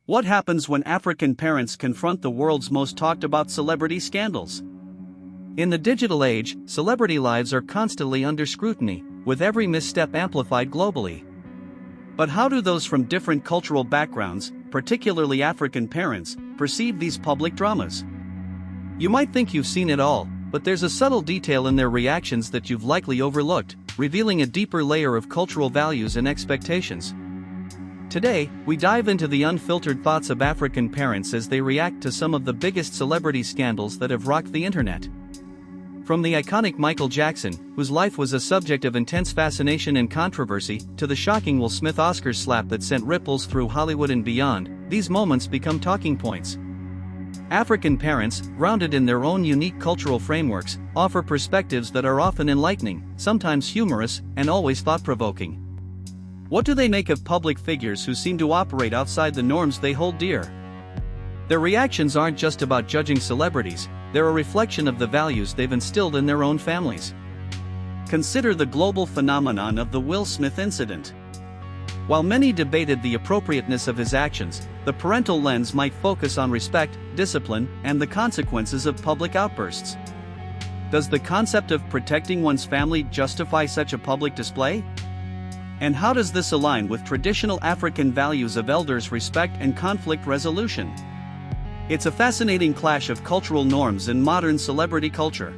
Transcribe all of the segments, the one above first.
What happens when African parents confront the world's most talked about celebrity scandals? In the digital age, celebrity lives are constantly under scrutiny, with every misstep amplified globally. But how do those from different cultural backgrounds, particularly African parents, perceive these public dramas? You might think you've seen it all, but there's a subtle detail in their reactions that you've likely overlooked, revealing a deeper layer of cultural values and expectations. Today, we dive into the unfiltered thoughts of African parents as they react to some of the biggest celebrity scandals that have rocked the internet. From the iconic Michael Jackson, whose life was a subject of intense fascination and controversy, to the shocking Will Smith Oscar slap that sent ripples through Hollywood and beyond, these moments become talking points. African parents, grounded in their own unique cultural frameworks, offer perspectives that are often enlightening, sometimes humorous, and always thought-provoking. What do they make of public figures who seem to operate outside the norms they hold dear? Their reactions aren't just about judging celebrities, they're a reflection of the values they've instilled in their own families. Consider the global phenomenon of the Will Smith incident. While many debated the appropriateness of his actions, the parental lens might focus on respect, discipline, and the consequences of public outbursts. Does the concept of protecting one's family justify such a public display? And how does this align with traditional African values of elders' respect and conflict resolution? It's a fascinating clash of cultural norms and modern celebrity culture.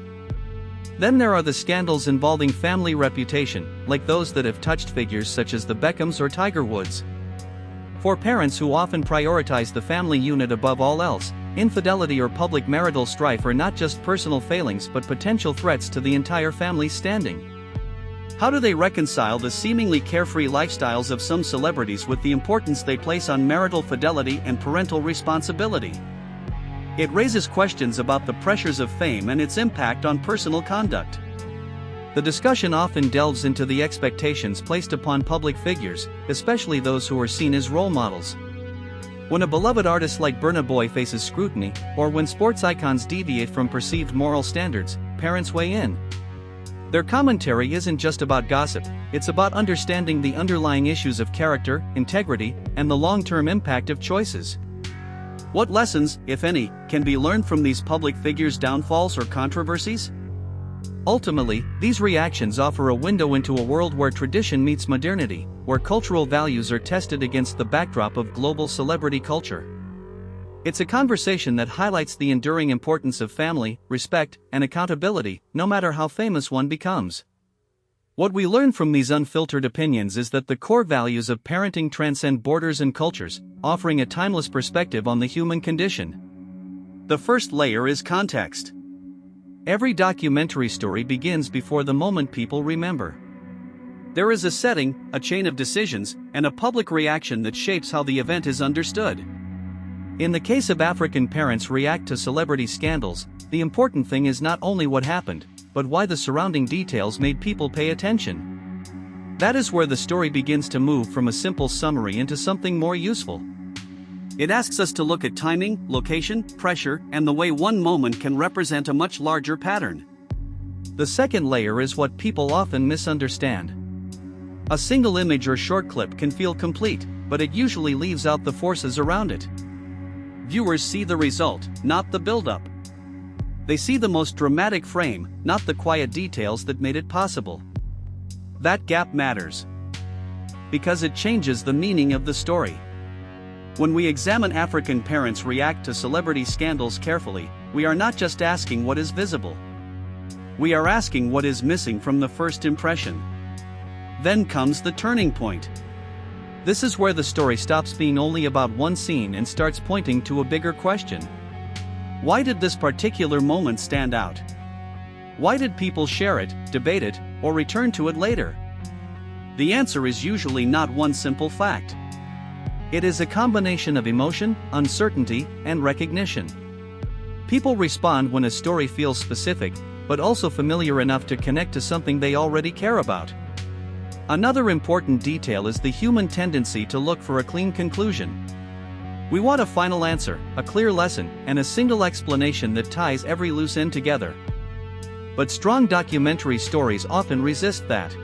Then there are the scandals involving family reputation, like those that have touched figures such as the Beckhams or Tiger Woods. For parents who often prioritize the family unit above all else, infidelity or public marital strife are not just personal failings but potential threats to the entire family's standing. How do they reconcile the seemingly carefree lifestyles of some celebrities with the importance they place on marital fidelity and parental responsibility? It raises questions about the pressures of fame and its impact on personal conduct. The discussion often delves into the expectations placed upon public figures, especially those who are seen as role models. When a beloved artist like Burna Boy faces scrutiny, or when sports icons deviate from perceived moral standards, parents weigh in. Their commentary isn't just about gossip, it's about understanding the underlying issues of character, integrity, and the long-term impact of choices. What lessons, if any, can be learned from these public figures' downfalls or controversies? Ultimately, these reactions offer a window into a world where tradition meets modernity, where cultural values are tested against the backdrop of global celebrity culture. It's a conversation that highlights the enduring importance of family, respect, and accountability, no matter how famous one becomes. What we learn from these unfiltered opinions is that the core values of parenting transcend borders and cultures, offering a timeless perspective on the human condition. The first layer is context. Every documentary story begins before the moment people remember. There is a setting, a chain of decisions, and a public reaction that shapes how the event is understood. In the case of African parents react to celebrity scandals, the important thing is not only what happened, but why the surrounding details made people pay attention. That is where the story begins to move from a simple summary into something more useful. It asks us to look at timing, location, pressure, and the way one moment can represent a much larger pattern. The second layer is what people often misunderstand. A single image or short clip can feel complete, but it usually leaves out the forces around it. Viewers see the result, not the build-up. They see the most dramatic frame, not the quiet details that made it possible. That gap matters, because it changes the meaning of the story. When we examine African parents react to celebrity scandals carefully, we are not just asking what is visible. We are asking what is missing from the first impression. Then comes the turning point. This is where the story stops being only about one scene and starts pointing to a bigger question. Why did this particular moment stand out? Why did people share it, debate it, or return to it later? The answer is usually not one simple fact. It is a combination of emotion, uncertainty, and recognition. People respond when a story feels specific, but also familiar enough to connect to something they already care about. Another important detail is the human tendency to look for a clean conclusion. We want a final answer, a clear lesson, and a single explanation that ties every loose end together. But strong documentary stories often resist that.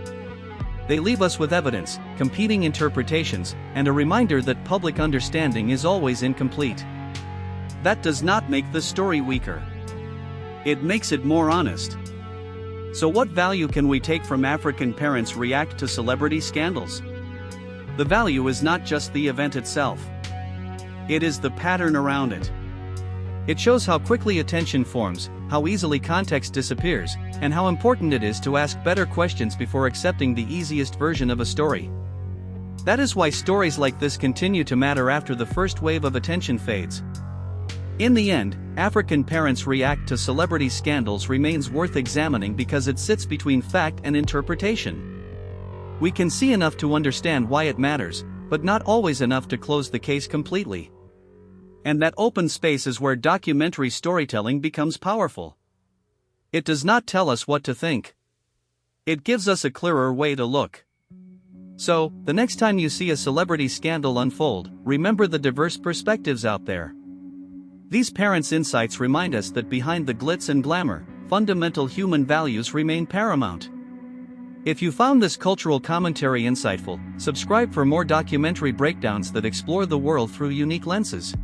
They leave us with evidence, competing interpretations, and a reminder that public understanding is always incomplete. That does not make the story weaker. It makes it more honest. So what value can we take from African parents react to celebrity scandals? The value is not just the event itself. It is the pattern around it. It shows how quickly attention forms, how easily context disappears, and how important it is to ask better questions before accepting the easiest version of a story. That is why stories like this continue to matter after the first wave of attention fades. In the end, African parents react to celebrity scandals remains worth examining because it sits between fact and interpretation. We can see enough to understand why it matters, but not always enough to close the case completely. And that open space is where documentary storytelling becomes powerful. It does not tell us what to think. It gives us a clearer way to look. So, the next time you see a celebrity scandal unfold, remember the diverse perspectives out there. These parents' insights remind us that behind the glitz and glamour, fundamental human values remain paramount. If you found this cultural commentary insightful, subscribe for more documentary breakdowns that explore the world through unique lenses.